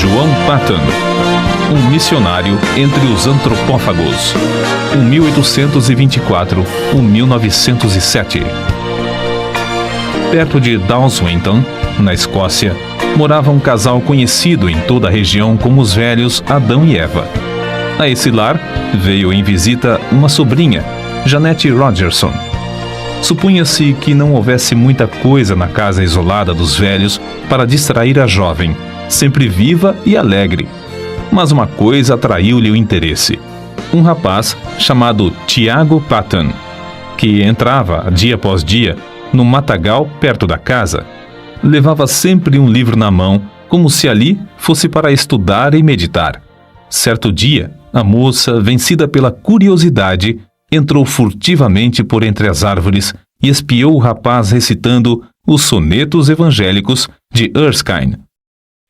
João Patton, um missionário entre os antropófagos, 1824-1907. Perto de Dalswinton, na Escócia, morava um casal conhecido em toda a região como os velhos Adão e Eva. A esse lar veio em visita uma sobrinha, Jeanette Rogerson. Supunha-se que não houvesse muita coisa na casa isolada dos velhos para distrair a jovem, sempre viva e alegre. Mas uma coisa atraiu-lhe o interesse: um rapaz chamado Tiago Patton, que entrava dia após dia no matagal perto da casa. Levava sempre um livro na mão, como se ali fosse para estudar e meditar. Certo dia, a moça, vencida pela curiosidade, entrou furtivamente por entre as árvores e espiou o rapaz recitando os sonetos evangélicos de Erskine.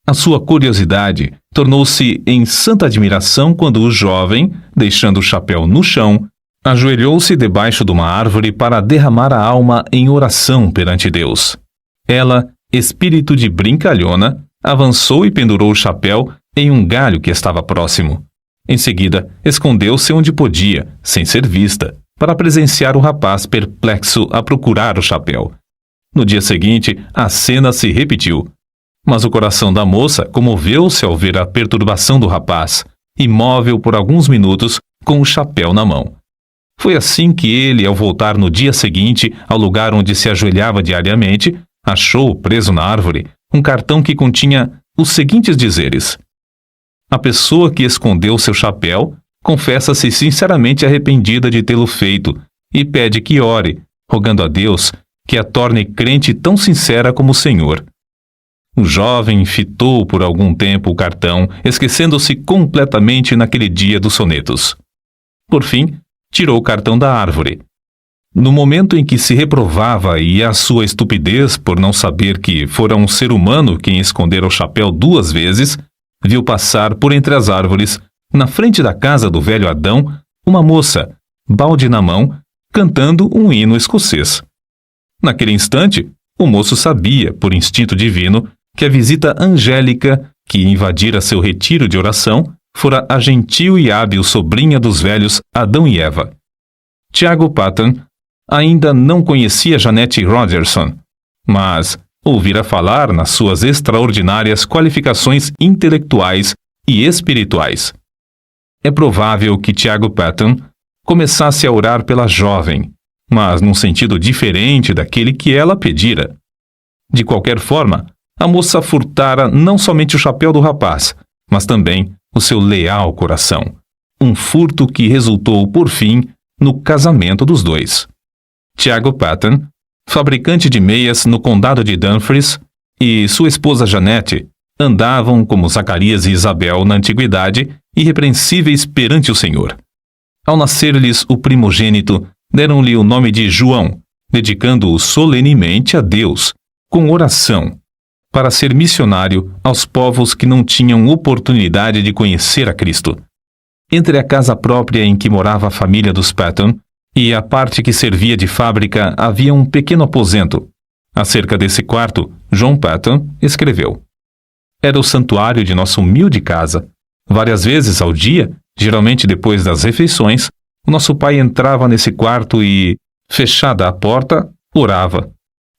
A sua curiosidade tornou-se em santa admiração quando o jovem, deixando o chapéu no chão, ajoelhou-se debaixo de uma árvore para derramar a alma em oração perante Deus. Ela, espírito de brincalhona, avançou e pendurou o chapéu em um galho que estava próximo. Em seguida, escondeu-se onde podia, sem ser vista, para presenciar o rapaz perplexo a procurar o chapéu. No dia seguinte, a cena se repetiu. Mas o coração da moça comoveu-se ao ver a perturbação do rapaz, imóvel por alguns minutos, com o chapéu na mão. Foi assim que ele, ao voltar no dia seguinte ao lugar onde se ajoelhava diariamente, achou, preso na árvore, um cartão que continha os seguintes dizeres: a pessoa que escondeu seu chapéu confessa-se sinceramente arrependida de tê-lo feito e pede que ore, rogando a Deus que a torne crente tão sincera como o Senhor. O jovem fitou por algum tempo o cartão, esquecendo-se completamente naquele dia dos sonetos. Por fim, tirou o cartão da árvore. No momento em que se reprovava e a sua estupidez por não saber que fora um ser humano quem escondera o chapéu 2 vezes, viu passar por entre as árvores, na frente da casa do velho Adão, uma moça, balde na mão, cantando um hino escocês. Naquele instante, o moço sabia, por instinto divino, que a visita angélica que invadira seu retiro de oração fora a gentil e hábil sobrinha dos velhos Adão e Eva. Tiago Patton ainda não conhecia Jeanette Rogerson, mas ouvira falar nas suas extraordinárias qualificações intelectuais e espirituais. É provável que Tiago Patton começasse a orar pela jovem, mas num sentido diferente daquele que ela pedira. De qualquer forma, a moça furtara não somente o chapéu do rapaz, mas também o seu leal coração. Um furto que resultou, por fim, no casamento dos dois. Tiago Patton, fabricante de meias no condado de Dumfries, e sua esposa Jeanette andavam como Zacarias e Isabel na antiguidade, irrepreensíveis perante o Senhor. Ao nascer-lhes o primogênito, deram-lhe o nome de João, dedicando-o solenemente a Deus, com oração, para ser missionário aos povos que não tinham oportunidade de conhecer a Cristo. Entre a casa própria em que morava a família dos Patton e a parte que servia de fábrica havia um pequeno aposento. Acerca desse quarto, John Patton escreveu: era o santuário de nossa humilde casa. Várias vezes ao dia, geralmente depois das refeições, o nosso pai entrava nesse quarto e, fechada a porta, orava.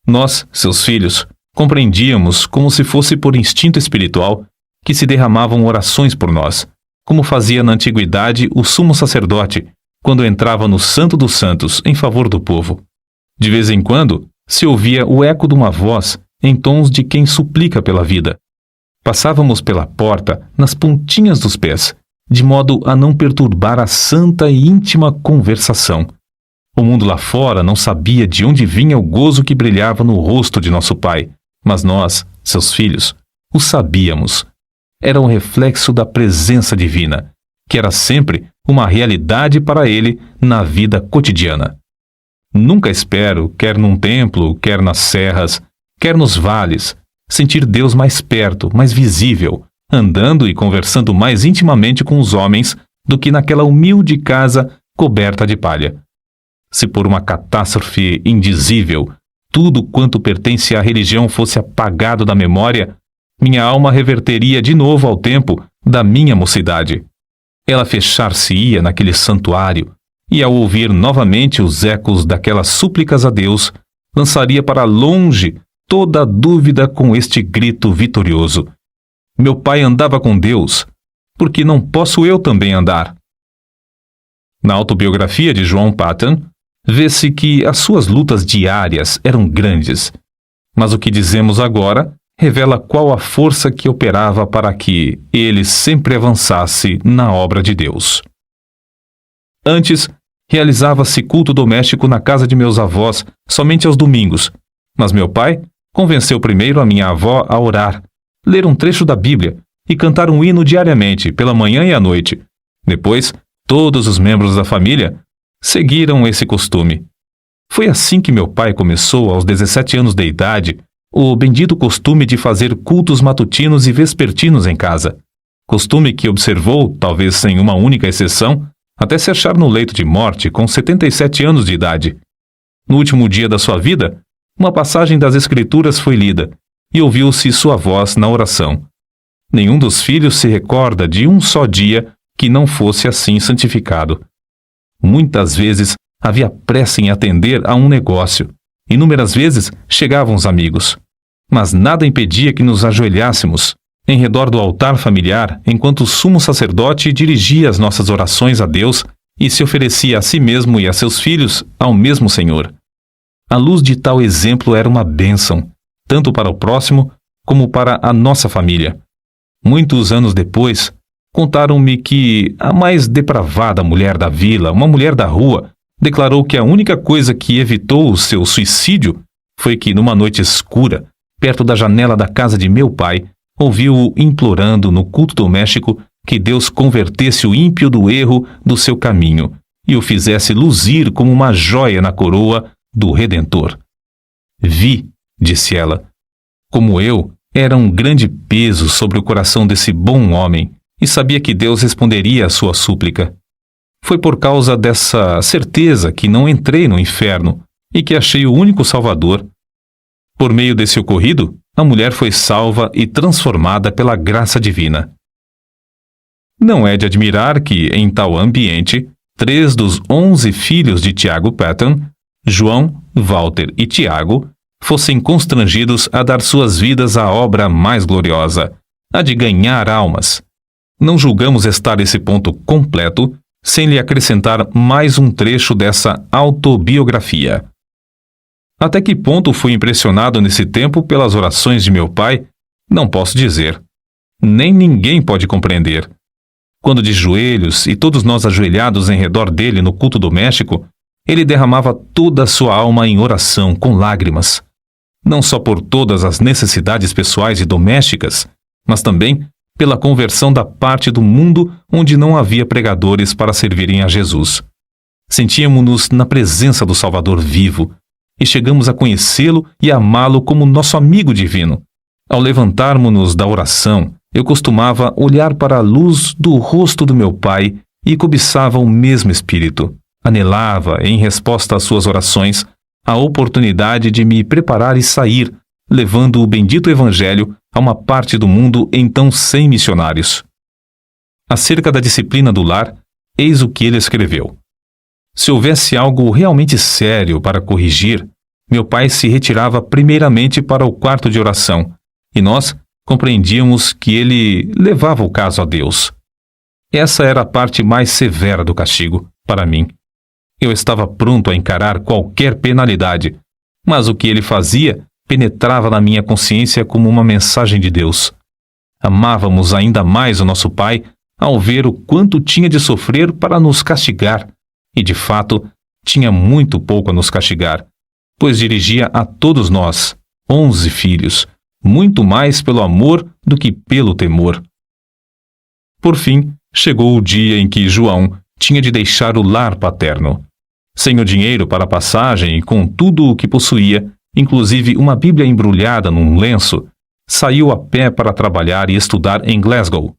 Nós, seus filhos, compreendíamos, como se fosse por instinto espiritual, que se derramavam orações por nós, como fazia na antiguidade o sumo sacerdote, quando entrava no Santo dos Santos em favor do povo. De vez em quando, se ouvia o eco de uma voz em tons de quem suplica pela vida. Passávamos pela porta nas pontinhas dos pés, de modo a não perturbar a santa e íntima conversação. O mundo lá fora não sabia de onde vinha o gozo que brilhava no rosto de nosso pai, mas nós, seus filhos, o sabíamos. Era um reflexo da presença divina, que era sempre uma realidade para ele na vida cotidiana. Nunca espero, quer num templo, quer nas serras, quer nos vales, sentir Deus mais perto, mais visível, andando e conversando mais intimamente com os homens do que naquela humilde casa coberta de palha. Se por uma catástrofe indizível tudo quanto pertence à religião fosse apagado da memória, minha alma reverteria de novo ao tempo da minha mocidade. Ela fechar-se-ia naquele santuário, e ao ouvir novamente os ecos daquelas súplicas a Deus, lançaria para longe toda a dúvida com este grito vitorioso: meu pai andava com Deus, porque não posso eu também andar? Na autobiografia de João Paton, vê-se que as suas lutas diárias eram grandes, mas o que dizemos agora revela qual a força que operava para que ele sempre avançasse na obra de Deus. Antes, realizava-se culto doméstico na casa de meus avós somente aos domingos, mas meu pai convenceu primeiro a minha avó a orar, ler um trecho da Bíblia e cantar um hino diariamente, pela manhã e à noite. Depois, todos os membros da família seguiram esse costume. Foi assim que meu pai começou, aos 17 anos de idade, o bendito costume de fazer cultos matutinos e vespertinos em casa. Costume que observou, talvez sem uma única exceção, até se achar no leito de morte com 77 anos de idade. No último dia da sua vida, uma passagem das Escrituras foi lida e ouviu-se sua voz na oração. Nenhum dos filhos se recorda de um só dia que não fosse assim santificado. Muitas vezes havia pressa em atender a um negócio. Inúmeras vezes chegavam os amigos. Mas nada impedia que nos ajoelhássemos em redor do altar familiar enquanto o sumo sacerdote dirigia as nossas orações a Deus e se oferecia a si mesmo e a seus filhos ao mesmo Senhor. A luz de tal exemplo era uma bênção, tanto para o próximo como para a nossa família. Muitos anos depois, contaram-me que a mais depravada mulher da vila, uma mulher da rua, declarou que a única coisa que evitou o seu suicídio foi que, numa noite escura, perto da janela da casa de meu pai, ouviu-o implorando no culto doméstico que Deus convertesse o ímpio do erro do seu caminho e o fizesse luzir como uma joia na coroa do Redentor. Vi, disse ela, como eu era um grande peso sobre o coração desse bom homem e sabia que Deus responderia à sua súplica. Foi por causa dessa certeza que não entrei no inferno e que achei o único Salvador. Por meio desse ocorrido, a mulher foi salva e transformada pela graça divina. Não é de admirar que, em tal ambiente, 3 dos 11 filhos de Tiago Paton, João, Walter e Tiago, fossem constrangidos a dar suas vidas à obra mais gloriosa, a de ganhar almas. Não julgamos estar esse ponto completo sem lhe acrescentar mais um trecho dessa autobiografia. Até que ponto fui impressionado nesse tempo pelas orações de meu pai, não posso dizer. Nem ninguém pode compreender. Quando de joelhos e todos nós ajoelhados em redor dele no culto doméstico, ele derramava toda a sua alma em oração com lágrimas, não só por todas as necessidades pessoais e domésticas, mas também pela conversão da parte do mundo onde não havia pregadores para servirem a Jesus. Sentíamos-nos na presença do Salvador vivo e chegamos a conhecê-lo e amá-lo como nosso amigo divino. Ao levantarmos-nos da oração, eu costumava olhar para a luz do rosto do meu pai e cobiçava o mesmo espírito. Anelava, em resposta às suas orações, a oportunidade de me preparar e sair, levando o bendito Evangelho a uma parte do mundo então sem missionários. Acerca da disciplina do lar, eis o que ele escreveu. Se houvesse algo realmente sério para corrigir, meu pai se retirava primeiramente para o quarto de oração, e nós compreendíamos que ele levava o caso a Deus. Essa era a parte mais severa do castigo, para mim. Eu estava pronto a encarar qualquer penalidade, mas o que ele fazia penetrava na minha consciência como uma mensagem de Deus. Amávamos ainda mais o nosso pai ao ver o quanto tinha de sofrer para nos castigar, e de fato tinha muito pouco a nos castigar, pois dirigia a todos nós, 11 filhos, muito mais pelo amor do que pelo temor. Por fim, chegou o dia em que João tinha de deixar o lar paterno. Sem o dinheiro para a passagem e com tudo o que possuía, inclusive uma Bíblia embrulhada num lenço, saiu a pé para trabalhar e estudar em Glasgow.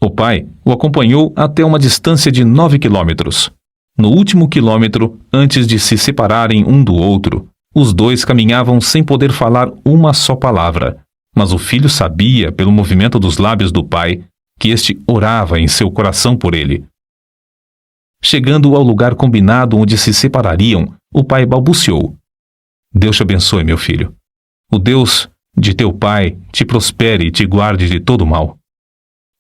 O pai o acompanhou até uma distância de 9 quilômetros. No último quilômetro, antes de se separarem um do outro, os dois caminhavam sem poder falar uma só palavra, Mas o filho sabia, pelo movimento dos lábios do pai, que este orava em seu coração por ele. Chegando ao lugar combinado onde se separariam, o pai balbuciou: Deus te abençoe, meu filho. O Deus de teu pai te prospere e te guarde de todo mal.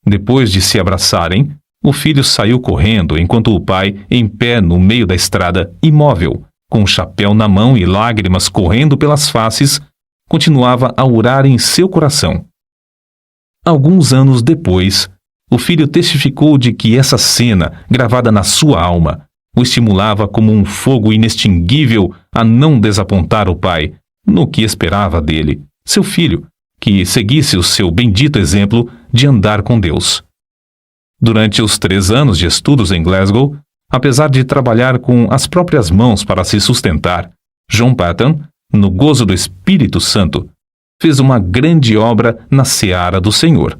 Depois de se abraçarem, o filho saiu correndo, enquanto o pai, em pé no meio da estrada, imóvel, com o chapéu na mão e lágrimas correndo pelas faces, continuava a orar em seu coração. Alguns anos depois, o filho testificou de que essa cena, gravada na sua alma, o estimulava como um fogo inextinguível a não desapontar o pai, no que esperava dele, seu filho, que seguisse o seu bendito exemplo de andar com Deus. Durante os 3 anos de estudos em Glasgow, apesar de trabalhar com as próprias mãos para se sustentar, John Paton, no gozo do Espírito Santo, fez uma grande obra na seara do Senhor.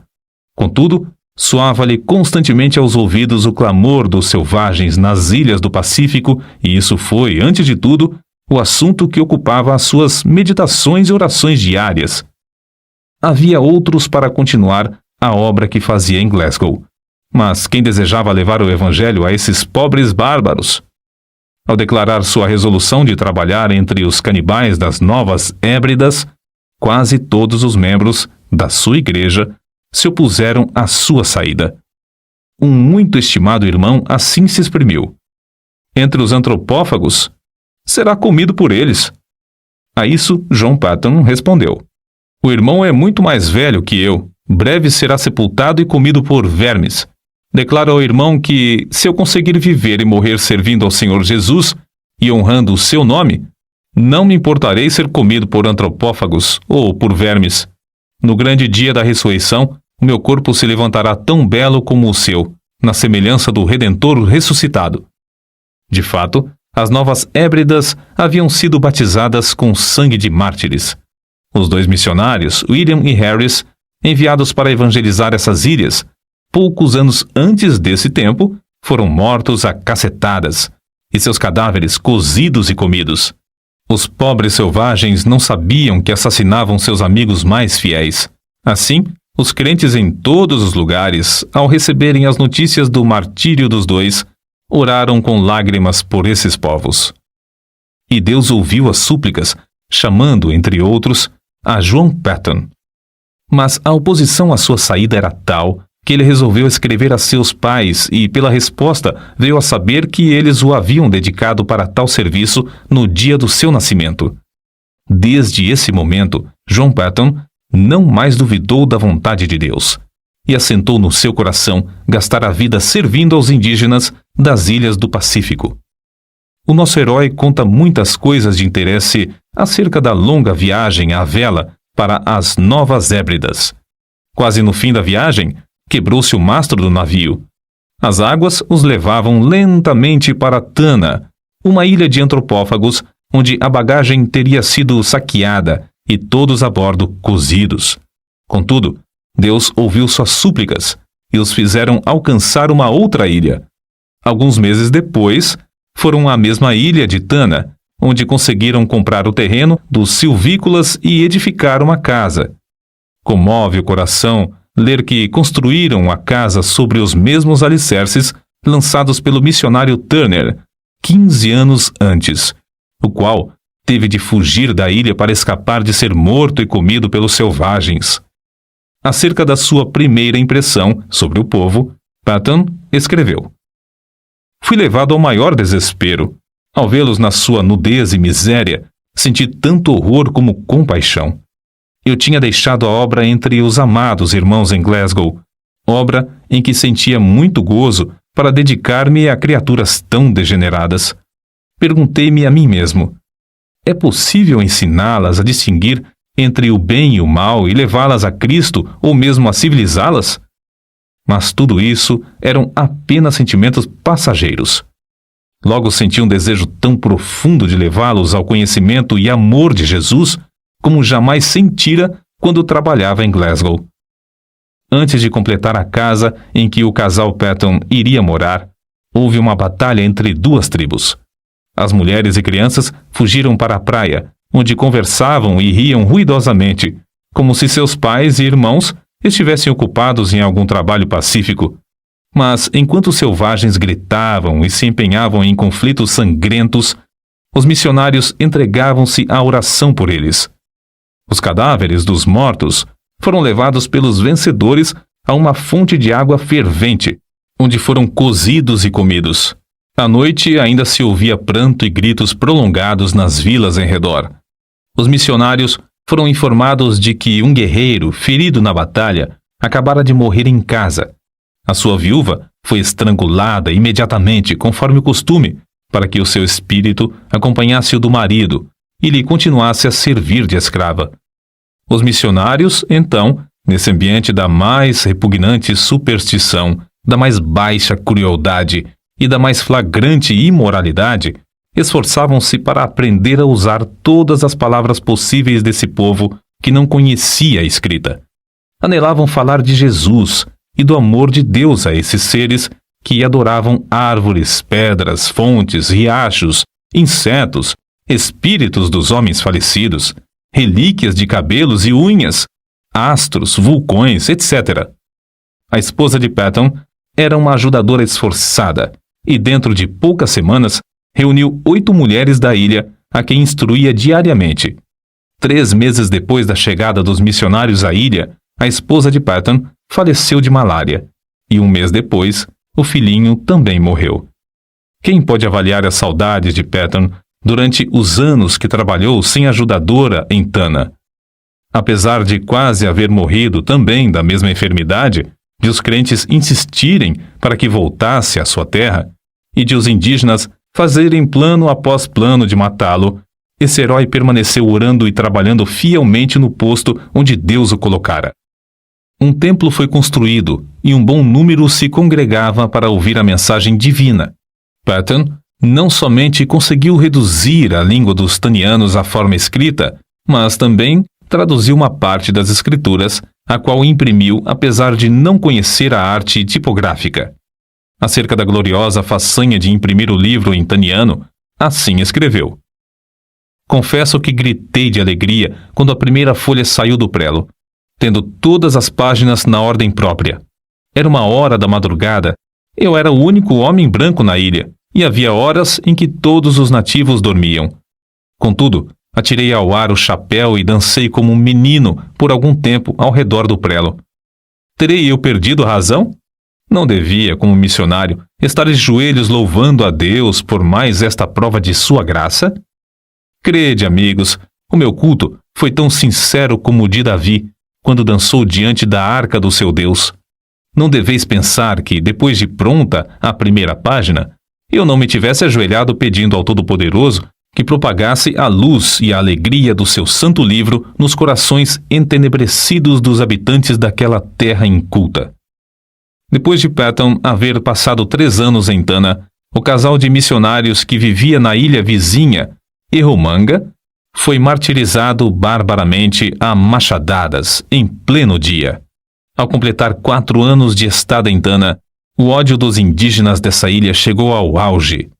Contudo, soava-lhe constantemente aos ouvidos o clamor dos selvagens nas ilhas do Pacífico, e isso foi, antes de tudo, o assunto que ocupava as suas meditações e orações diárias. Havia outros para continuar a obra que fazia em Glasgow, mas quem desejava levar o evangelho a esses pobres bárbaros? Ao declarar sua resolução de trabalhar entre os canibais das Novas Hébridas, quase todos os membros da sua igreja se opuseram à sua saída. Um muito estimado irmão assim se exprimiu: entre os antropófagos, será comido por eles. A isso, John Paton respondeu: o irmão é muito mais velho que eu, breve será sepultado e comido por vermes. Declaro ao irmão que, se eu conseguir viver e morrer servindo ao Senhor Jesus e honrando o seu nome, não me importarei ser comido por antropófagos ou por vermes. No grande dia da ressurreição, o meu corpo se levantará tão belo como o seu, na semelhança do Redentor ressuscitado. De fato, as Novas Hébridas haviam sido batizadas com sangue de mártires. Os 2 missionários, William e Harris, enviados para evangelizar essas ilhas, poucos anos antes desse tempo, foram mortos a cacetadas, e seus cadáveres cozidos e comidos. Os pobres selvagens não sabiam que assassinavam seus amigos mais fiéis. Assim, os crentes em todos os lugares, ao receberem as notícias do martírio dos 2, oraram com lágrimas por esses povos. E Deus ouviu as súplicas, chamando, entre outros, a John Paton. Mas a oposição à sua saída era tal que ele resolveu escrever a seus pais e, pela resposta, veio a saber que eles o haviam dedicado para tal serviço no dia do seu nascimento. Desde esse momento, John Paton não mais duvidou da vontade de Deus e assentou no seu coração gastar a vida servindo aos indígenas das ilhas do Pacífico. O nosso herói conta muitas coisas de interesse acerca da longa viagem à vela para as Novas Hébridas. Quase no fim da viagem, quebrou-se o mastro do navio. As águas os levavam lentamente para Tana, uma ilha de antropófagos onde a bagagem teria sido saqueada e todos a bordo cozidos. Contudo, Deus ouviu suas súplicas e os fizeram alcançar uma outra ilha. Alguns meses depois, foram à mesma ilha de Tana, onde conseguiram comprar o terreno dos silvícolas e edificar uma casa. Comove o coração ler que construíram a casa sobre os mesmos alicerces lançados pelo missionário Turner 15 anos antes, o qual teve de fugir da ilha para escapar de ser morto e comido pelos selvagens. Acerca da sua primeira impressão sobre o povo, Paton escreveu: fui levado ao maior desespero. Ao vê-los na sua nudez e miséria, senti tanto horror como compaixão. Eu tinha deixado a obra entre os amados irmãos em Glasgow, obra em que sentia muito gozo para dedicar-me a criaturas tão degeneradas. Perguntei-me a mim mesmo: é possível ensiná-las a distinguir entre o bem e o mal e levá-las a Cristo ou mesmo a civilizá-las? Mas tudo isso eram apenas sentimentos passageiros. Logo senti um desejo tão profundo de levá-los ao conhecimento e amor de Jesus como jamais sentira quando trabalhava em Glasgow. Antes de completar a casa em que o casal Paton iria morar, houve uma batalha entre 2 tribos. As mulheres e crianças fugiram para a praia, onde conversavam e riam ruidosamente, como se seus pais e irmãos estivessem ocupados em algum trabalho pacífico. Mas, enquanto os selvagens gritavam e se empenhavam em conflitos sangrentos, os missionários entregavam-se à oração por eles. Os cadáveres dos mortos foram levados pelos vencedores a uma fonte de água fervente, onde foram cozidos e comidos. À noite ainda se ouvia pranto e gritos prolongados nas vilas em redor. Os missionários foram informados de que um guerreiro, ferido na batalha, acabara de morrer em casa. A sua viúva foi estrangulada imediatamente, conforme o costume, para que o seu espírito acompanhasse o do marido e lhe continuasse a servir de escrava. Os missionários, então, nesse ambiente da mais repugnante superstição, da mais baixa crueldade e da mais flagrante imoralidade, esforçavam-se para aprender a usar todas as palavras possíveis desse povo que não conhecia a escrita. Anelavam falar de Jesus e do amor de Deus a esses seres que adoravam árvores, pedras, fontes, riachos, insetos, espíritos dos homens falecidos, relíquias de cabelos e unhas, astros, vulcões, etc. A esposa de Patton era uma ajudadora esforçada e, dentro de poucas semanas, reuniu 8 mulheres da ilha a quem instruía diariamente. 3 meses depois da chegada dos missionários à ilha, a esposa de Patton faleceu de malária e 1 mês depois, o filhinho também morreu. Quem pode avaliar as saudades de Patton durante os anos que trabalhou sem ajudadora em Tana? Apesar de quase haver morrido também da mesma enfermidade, de os crentes insistirem para que voltasse à sua terra e de os indígenas fazerem plano após plano de matá-lo, esse herói permaneceu orando e trabalhando fielmente no posto onde Deus o colocara. Um templo foi construído e um bom número se congregava para ouvir a mensagem divina. Patton não somente conseguiu reduzir a língua dos tanianos à forma escrita, mas também traduziu uma parte das escrituras, a qual imprimiu apesar de não conhecer a arte tipográfica. Acerca da gloriosa façanha de imprimir o livro em taniano, assim escreveu: Confesso que gritei de alegria quando a primeira folha saiu do prelo, tendo todas as páginas na ordem própria. Era 1h da madrugada, eu era o único homem branco na ilha, e havia horas em que todos os nativos dormiam. Contudo, atirei ao ar o chapéu e dancei como um menino por algum tempo ao redor do prelo. Terei eu perdido a razão? Não devia, como missionário, estar de joelhos louvando a Deus por mais esta prova de sua graça? Crede, amigos, o meu culto foi tão sincero como o de Davi, quando dançou diante da arca do seu Deus. Não deveis pensar que, depois de pronta a primeira página, eu não me tivesse ajoelhado pedindo ao Todo-Poderoso que propagasse a luz e a alegria do seu santo livro nos corações entenebrecidos dos habitantes daquela terra inculta. Depois de Patton haver passado 3 anos em Tana, o casal de missionários que vivia na ilha vizinha, Erromanga, foi martirizado barbaramente a machadadas em pleno dia. Ao completar 4 anos de estada em Tana, o ódio dos indígenas dessa ilha chegou ao auge.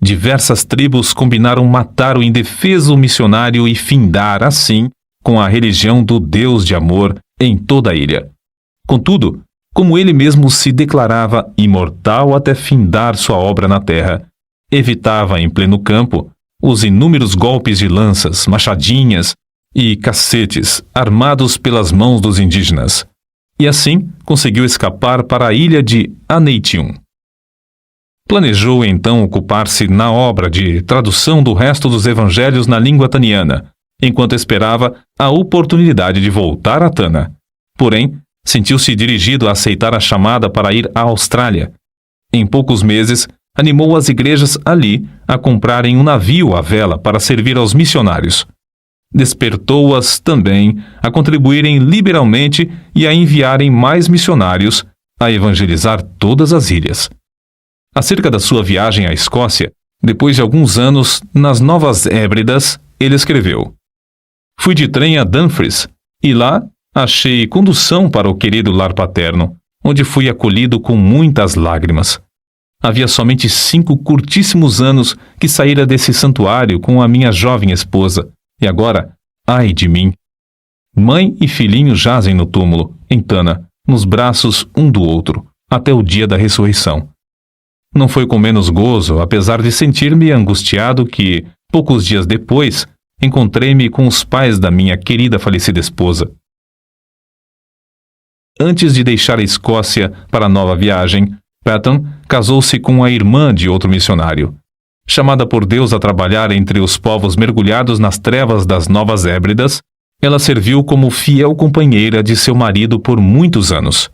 Diversas tribos combinaram matar o indefeso missionário e findar, assim, com a religião do Deus de amor em toda a ilha. Contudo, como ele mesmo se declarava imortal até findar sua obra na terra, evitava em pleno campo os inúmeros golpes de lanças, machadinhas e cacetes armados pelas mãos dos indígenas, e assim conseguiu escapar para a ilha de Aneitium. Planejou então ocupar-se na obra de tradução do resto dos evangelhos na língua taniana, enquanto esperava a oportunidade de voltar a Tana. Porém, sentiu-se dirigido a aceitar a chamada para ir à Austrália. Em poucos meses, animou as igrejas ali a comprarem um navio à vela para servir aos missionários. Despertou-as também a contribuírem liberalmente e a enviarem mais missionários a evangelizar todas as ilhas. Acerca da sua viagem à Escócia, depois de alguns anos nas Novas Hébridas, ele escreveu: Fui de trem a Dumfries e lá achei condução para o querido lar paterno, onde fui acolhido com muitas lágrimas. Havia somente 5 curtíssimos anos que saíra desse santuário com a minha jovem esposa, e agora, ai de mim! Mãe e filhinho jazem no túmulo, em Tana, nos braços um do outro, até o dia da ressurreição. Não foi com menos gozo, apesar de sentir-me angustiado, que, poucos dias depois, encontrei-me com os pais da minha querida falecida esposa. Antes de deixar a Escócia para a nova viagem, Patton casou-se com a irmã de outro missionário. Chamada por Deus a trabalhar entre os povos mergulhados nas trevas das Novas Hébridas, ela serviu como fiel companheira de seu marido por muitos anos.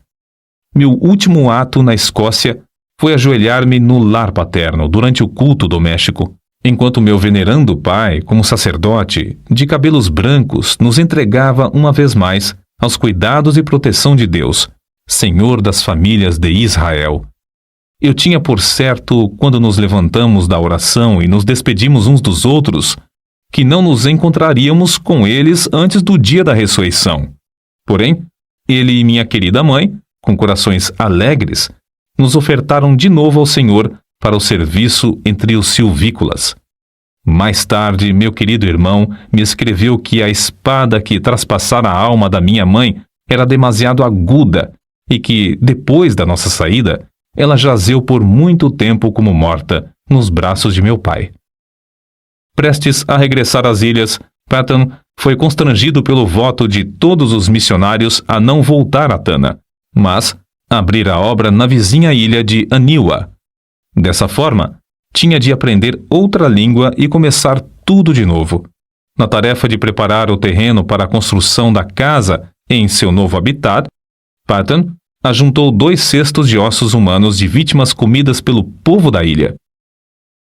Meu último ato na Escócia foi ajoelhar-me no lar paterno durante o culto doméstico, enquanto meu venerando pai, como sacerdote, de cabelos brancos, nos entregava uma vez mais aos cuidados e proteção de Deus, Senhor das famílias de Israel. Eu tinha por certo, quando nos levantamos da oração e nos despedimos uns dos outros, que não nos encontraríamos com eles antes do dia da ressurreição. Porém, ele e minha querida mãe, com corações alegres, nos ofertaram de novo ao Senhor para o serviço entre os silvícolas. Mais tarde, meu querido irmão me escreveu que a espada que traspassara a alma da minha mãe era demasiado aguda e que, depois da nossa saída, ela jazeu por muito tempo como morta nos braços de meu pai. Prestes a regressar às ilhas, Patton foi constrangido pelo voto de todos os missionários a não voltar a Tana, mas abrir a obra na vizinha ilha de Aniwa. Dessa forma, tinha de aprender outra língua e começar tudo de novo. Na tarefa de preparar o terreno para a construção da casa em seu novo habitat, Patton ajuntou 2 cestos de ossos humanos de vítimas comidas pelo povo da ilha.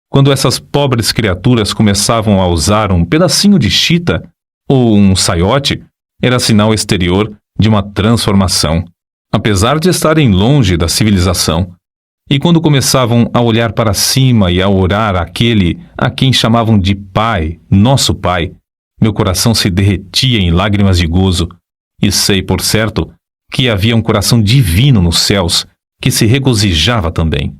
Quando essas pobres criaturas começavam a usar um pedacinho de chita ou um saiote, era sinal exterior de uma transformação, apesar de estarem longe da civilização. E quando começavam a olhar para cima e a orar àquele a quem chamavam de Pai, nosso Pai, meu coração se derretia em lágrimas de gozo, e sei, por certo, que havia um coração divino nos céus que se regozijava também.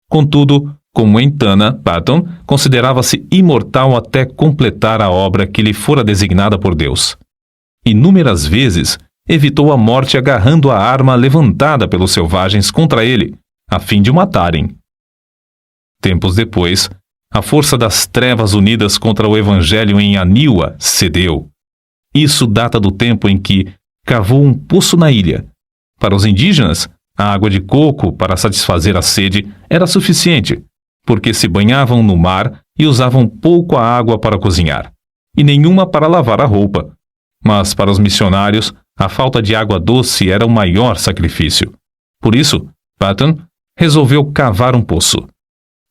Contudo, como em Tana, Patton considerava-se imortal até completar a obra que lhe fora designada por Deus. Inúmeras vezes evitou a morte agarrando a arma levantada pelos selvagens contra ele, a fim de o matarem. Tempos depois, a força das trevas unidas contra o Evangelho em Aniwa cedeu. Isso data do tempo em que cavou um poço na ilha. Para os indígenas, a água de coco para satisfazer a sede era suficiente, porque se banhavam no mar e usavam pouco a água para cozinhar, e nenhuma para lavar a roupa. Mas para os missionários, a falta de água doce era o maior sacrifício. Por isso, Patton resolveu cavar um poço.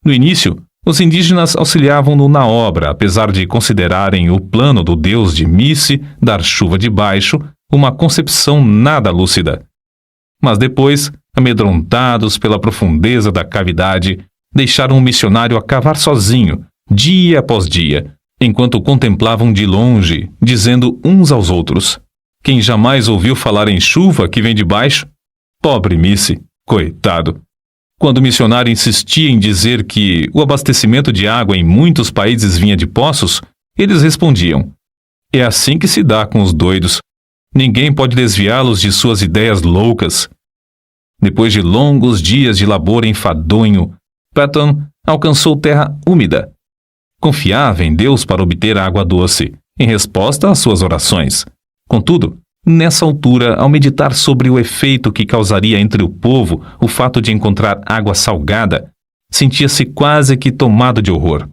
No início, os indígenas auxiliavam-no na obra, apesar de considerarem o plano do deus de Misse dar chuva de baixo uma concepção nada lúcida. Mas depois, amedrontados pela profundeza da cavidade, deixaram o missionário a cavar sozinho, dia após dia, enquanto o contemplavam de longe, dizendo uns aos outros: quem jamais ouviu falar em chuva que vem de baixo? Pobre Misse, coitado! Quando o missionário insistia em dizer que o abastecimento de água em muitos países vinha de poços, eles respondiam: é assim que se dá com os doidos. Ninguém pode desviá-los de suas ideias loucas. Depois de longos dias de labor enfadonho, Patton alcançou terra úmida. Confiava em Deus para obter água doce, em resposta às suas orações. Contudo, nessa altura, ao meditar sobre o efeito que causaria entre o povo o fato de encontrar água salgada, sentia-se quase que tomado de horror.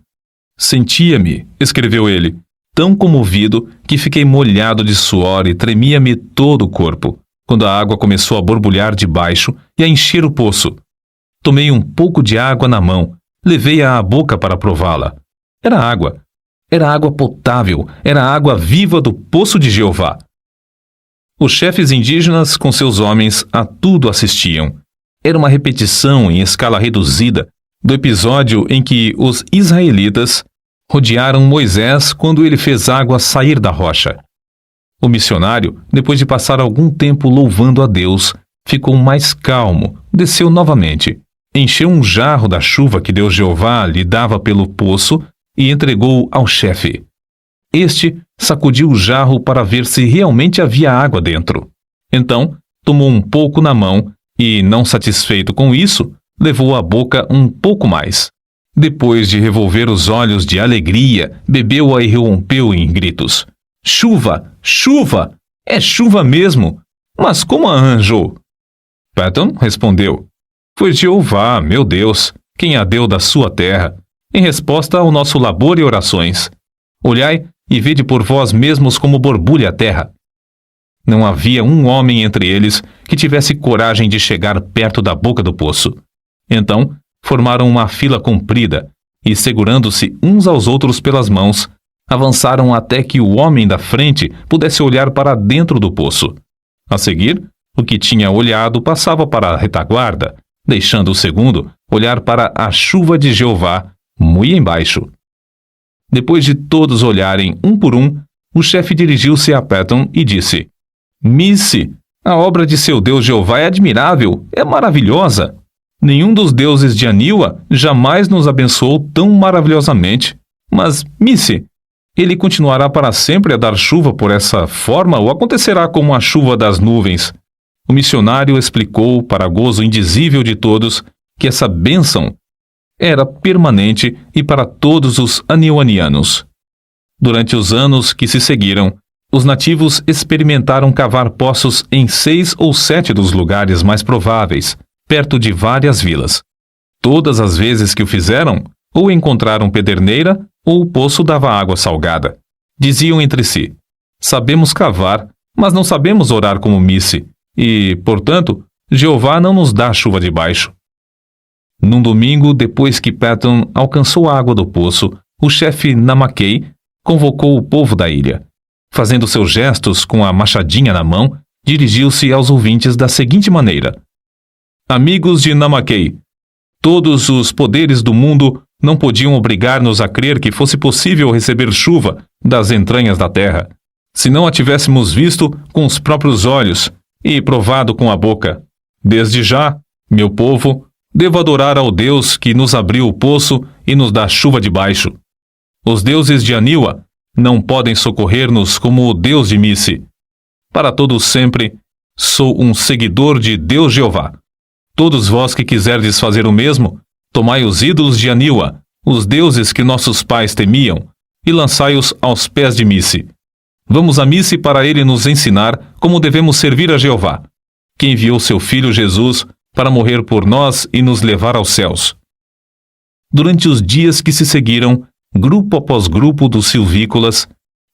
Sentia-me, escreveu ele, tão comovido que fiquei molhado de suor e tremia-me todo o corpo, quando a água começou a borbulhar de baixo e a encher o poço. Tomei um pouco de água na mão, levei-a à boca para prová-la. Era água potável, era a água viva do poço de Jeová. Os chefes indígenas, com seus homens, a tudo assistiam. Era uma repetição em escala reduzida do episódio em que os israelitas rodearam Moisés quando ele fez água sair da rocha. O missionário, depois de passar algum tempo louvando a Deus, ficou mais calmo, desceu novamente, encheu um jarro da chuva que Deus Jeová lhe dava pelo poço e entregou ao chefe. Este sacudiu o jarro para ver se realmente havia água dentro. Então, tomou um pouco na mão e, não satisfeito com isso, levou à boca um pouco mais. Depois de revolver os olhos de alegria, bebeu-a e rompeu em gritos. Chuva! Chuva! É chuva mesmo! Mas como a arranjou? Patton respondeu. Foi Jeová, meu Deus, quem a deu da sua terra, em resposta ao nosso labor e orações. Olhai e vede por vós mesmos como borbulha a terra. Não havia um homem entre eles que tivesse coragem de chegar perto da boca do poço. Então, formaram uma fila comprida e, segurando-se uns aos outros pelas mãos, avançaram até que o homem da frente pudesse olhar para dentro do poço. A seguir, o que tinha olhado passava para a retaguarda, deixando o segundo olhar para a chuva de Jeová, muito embaixo. Depois de todos olharem um por um, o chefe dirigiu-se a Patton e disse: Missy, a obra de seu Deus Jeová é admirável, é maravilhosa. Nenhum dos deuses de Aniwa jamais nos abençoou tão maravilhosamente. Mas, Missy, ele continuará para sempre a dar chuva por essa forma ou acontecerá como a chuva das nuvens? O missionário explicou, para gozo indizível de todos, que essa bênção era permanente e para todos os aniwanianos. Durante os anos que se seguiram, os nativos experimentaram cavar poços em 6 ou 7 dos lugares mais prováveis, perto de várias vilas. Todas as vezes que o fizeram, ou encontraram pederneira, ou o poço dava água salgada. Diziam entre si, sabemos cavar, mas não sabemos orar como Missy, e, portanto, Jeová não nos dá chuva de baixo. Num domingo, depois que Patton alcançou a água do poço, o chefe Namakei convocou o povo da ilha. Fazendo seus gestos com a machadinha na mão, dirigiu-se aos ouvintes da seguinte maneira: Amigos de Namakei, todos os poderes do mundo não podiam obrigar-nos a crer que fosse possível receber chuva das entranhas da terra, se não a tivéssemos visto com os próprios olhos e provado com a boca. Desde já, meu povo, devo adorar ao Deus que nos abriu o poço e nos dá chuva de baixo. Os deuses de Aniwa não podem socorrer-nos como o Deus de Missy. Para todos sempre, sou um seguidor de Deus Jeová. Todos vós que quiserdes fazer o mesmo, tomai os ídolos de Aniwa, os deuses que nossos pais temiam, e lançai-os aos pés de Missy. Vamos a Missy para ele nos ensinar como devemos servir a Jeová, que enviou seu filho Jesus para morrer por nós e nos levar aos céus. Durante os dias que se seguiram, grupo após grupo dos silvícolas,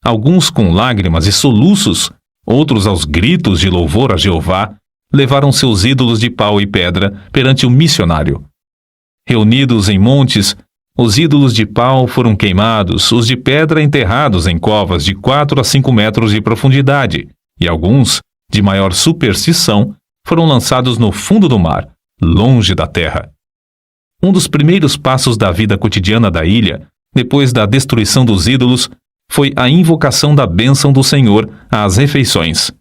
alguns com lágrimas e soluços, outros aos gritos de louvor a Jeová, levaram seus ídolos de pau e pedra perante o missionário. Reunidos em montes, os ídolos de pau foram queimados, os de pedra enterrados em covas de 4 a 5 metros de profundidade, e alguns, de maior superstição, foram lançados no fundo do mar, longe da terra. Um dos primeiros passos da vida cotidiana da ilha, depois da destruição dos ídolos, foi a invocação da bênção do Senhor às refeições.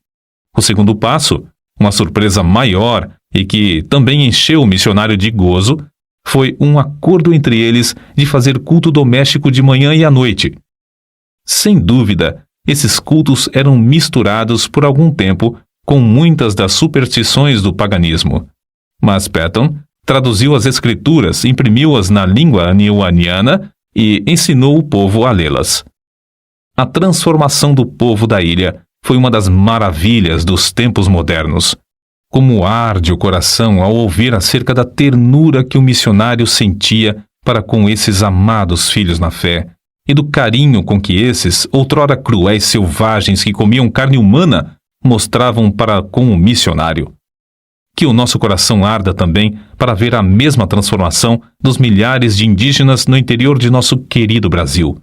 O segundo passo, uma surpresa maior e que também encheu o missionário de gozo, foi um acordo entre eles de fazer culto doméstico de manhã e à noite. Sem dúvida, esses cultos eram misturados por algum tempo com muitas das superstições do paganismo. Mas Patton traduziu as escrituras, imprimiu-as na língua aniwaniana e ensinou o povo a lê-las. A transformação do povo da ilha foi uma das maravilhas dos tempos modernos. Como arde o coração ao ouvir acerca da ternura que o missionário sentia para com esses amados filhos na fé, e do carinho com que esses, outrora cruéis selvagens que comiam carne humana, mostravam para com o missionário. Que o nosso coração arda também para ver a mesma transformação dos milhares de indígenas no interior de nosso querido Brasil.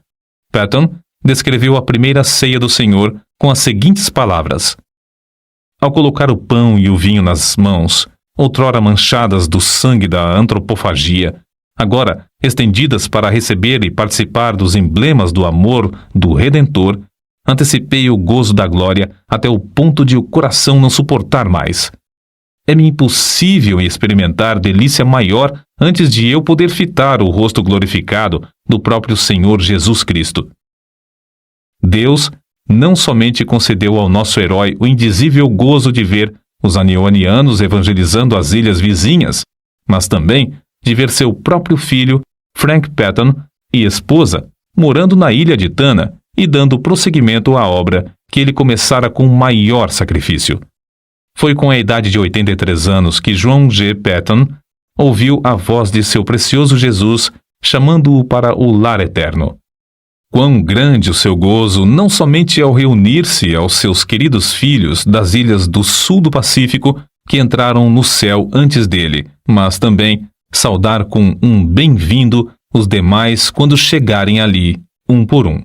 Patton descreveu a primeira ceia do Senhor com as seguintes palavras: Ao colocar o pão e o vinho nas mãos, outrora manchadas do sangue da antropofagia, agora estendidas para receber e participar dos emblemas do amor do Redentor, antecipei o gozo da glória até o ponto de o coração não suportar mais. É-me impossível experimentar delícia maior antes de eu poder fitar o rosto glorificado do próprio Senhor Jesus Cristo. Deus não somente concedeu ao nosso herói o indizível gozo de ver os anionianos evangelizando as ilhas vizinhas, mas também de ver seu próprio filho, Frank Patton, e esposa, morando na ilha de Tanna e dando prosseguimento à obra que ele começara com maior sacrifício. Foi com a idade de 83 anos que João G. Patton ouviu a voz de seu precioso Jesus chamando-o para o lar eterno. Quão grande o seu gozo, não somente ao reunir-se aos seus queridos filhos das ilhas do sul do Pacífico que entraram no céu antes dele, mas também saudar com um bem-vindo os demais quando chegarem ali, um por um.